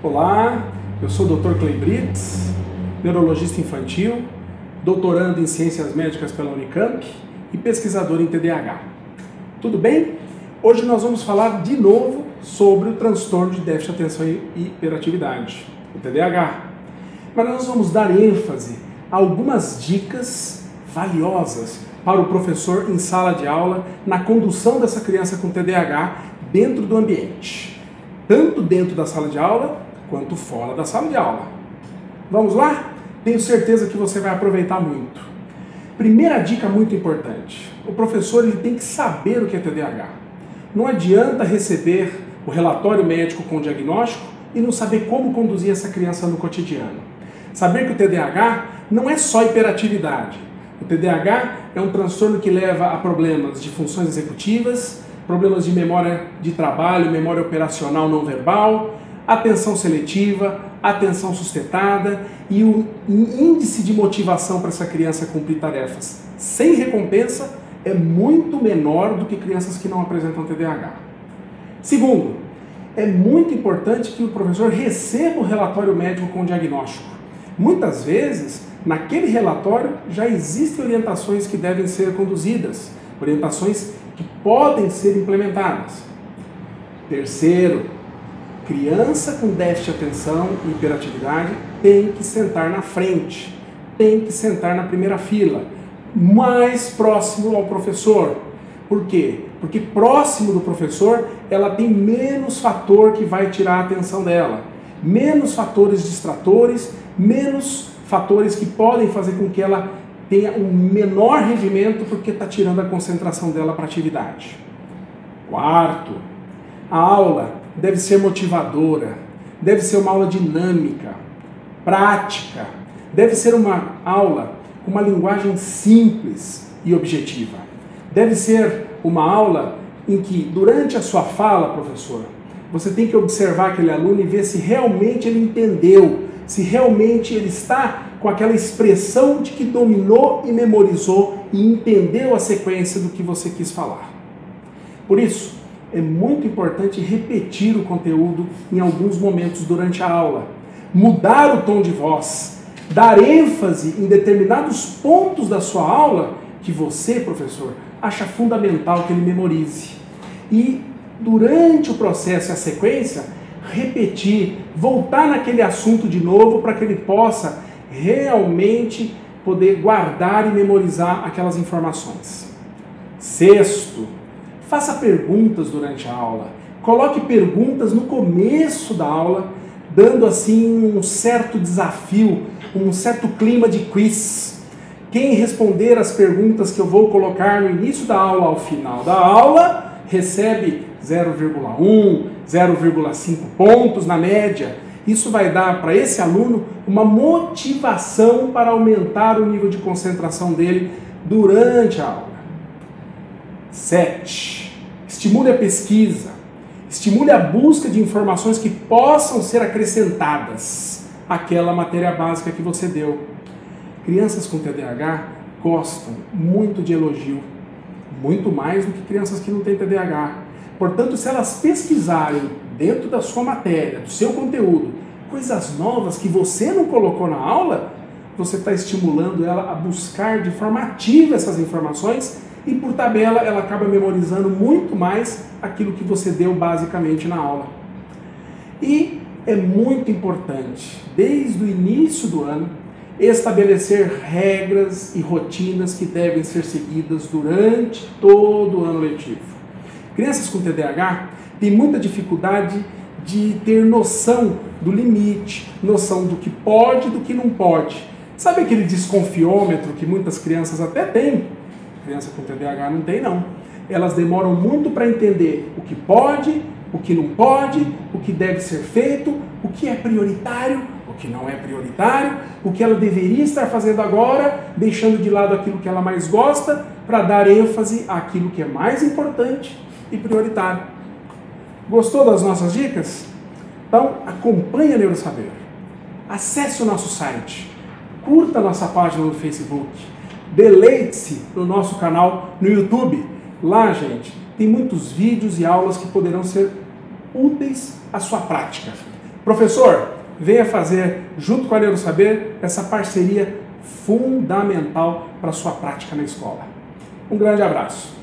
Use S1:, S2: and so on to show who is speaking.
S1: Olá, eu sou o Dr. Clay Brits, neurologista infantil, doutorando em Ciências Médicas pela Unicamp e pesquisador em TDAH. Tudo bem? Hoje nós vamos falar de novo sobre o transtorno de déficit de atenção e hiperatividade, o TDAH. Mas nós vamos dar ênfase a algumas dicas valiosas para o professor em sala de aula na condução dessa criança com TDAH dentro do ambiente, tanto dentro da sala de aula quanto fora da sala de aula. Vamos lá? Tenho certeza que você vai aproveitar muito. Primeira dica muito importante: o professor ele tem que saber o que é TDAH. Não adianta receber o relatório médico com o diagnóstico e não saber como conduzir essa criança no cotidiano. Saber que o TDAH não é só hiperatividade. O TDAH é um transtorno que leva a problemas de funções executivas, problemas de memória de trabalho, memória operacional não verbal, atenção seletiva, atenção sustentada e o índice de motivação para essa criança cumprir tarefas sem recompensa é muito menor do que crianças que não apresentam TDAH. Segundo, é muito importante que o professor receba o relatório médico com o diagnóstico. Muitas vezes, naquele relatório já existem orientações que devem ser conduzidas, orientações que podem ser implementadas. Terceiro, criança com déficit de atenção e hiperatividade tem que sentar na frente, tem que sentar na primeira fila, mais próximo ao professor. Por quê? Porque próximo do professor ela tem menos fator que vai tirar a atenção dela, menos fatores distratores, menos fatores que podem fazer com que ela tenha um menor rendimento porque está tirando a concentração dela para a atividade. Quarto, a aula deve ser motivadora, deve ser uma aula dinâmica, prática, deve ser uma aula com uma linguagem simples e objetiva. Deve ser uma aula em que, durante a sua fala, professor, você tem que observar aquele aluno e ver se realmente ele entendeu, se realmente ele está com aquela expressão de que dominou e memorizou e entendeu a sequência do que você quis falar. Por isso, é muito importante repetir o conteúdo em alguns momentos durante a aula, mudar o tom de voz, dar ênfase em determinados pontos da sua aula que você, professor, acha fundamental que ele memorize. E durante o processo e a sequência, repetir, voltar naquele assunto de novo para que ele possa realmente poder guardar e memorizar aquelas informações. Sexto, faça perguntas durante a aula. Coloque perguntas no começo da aula, dando assim um certo desafio, um certo clima de quiz. Quem responder as perguntas que eu vou colocar no início da aula ao final da aula, recebe 0,1, 0,5 pontos na média. Isso vai dar para esse aluno uma motivação para aumentar o nível de concentração dele durante a aula. 7. Estimule a pesquisa, estimule a busca de informações que possam ser acrescentadas àquela matéria básica que você deu. Crianças com TDAH gostam muito de elogio, muito mais do que crianças que não têm TDAH. Portanto, se elas pesquisarem dentro da sua matéria, do seu conteúdo, coisas novas que você não colocou na aula, você está estimulando ela a buscar de forma ativa essas informações e, por tabela, ela acaba memorizando muito mais aquilo que você deu basicamente na aula. E é muito importante, desde o início do ano, estabelecer regras e rotinas que devem ser seguidas durante todo o ano letivo. Crianças com TDAH têm muita dificuldade de ter noção do limite, noção do que pode e do que não pode. Sabe aquele desconfiômetro que muitas crianças até têm? Criança com TDAH não tem, não. Elas demoram muito para entender o que pode, o que não pode, o que deve ser feito, o que é prioritário, o que não é prioritário, o que ela deveria estar fazendo agora, deixando de lado aquilo que ela mais gosta, para dar ênfase àquilo que é mais importante e prioritário. Gostou das nossas dicas? Então, acompanhe a Neurosaber. Acesse o nosso site, curta a nossa página no Facebook, deleite-se no nosso canal no YouTube. Lá, gente, tem muitos vídeos e aulas que poderão ser úteis à sua prática. Professor, venha fazer, junto com a NeuroSaber, essa parceria fundamental para a sua prática na escola. Um grande abraço.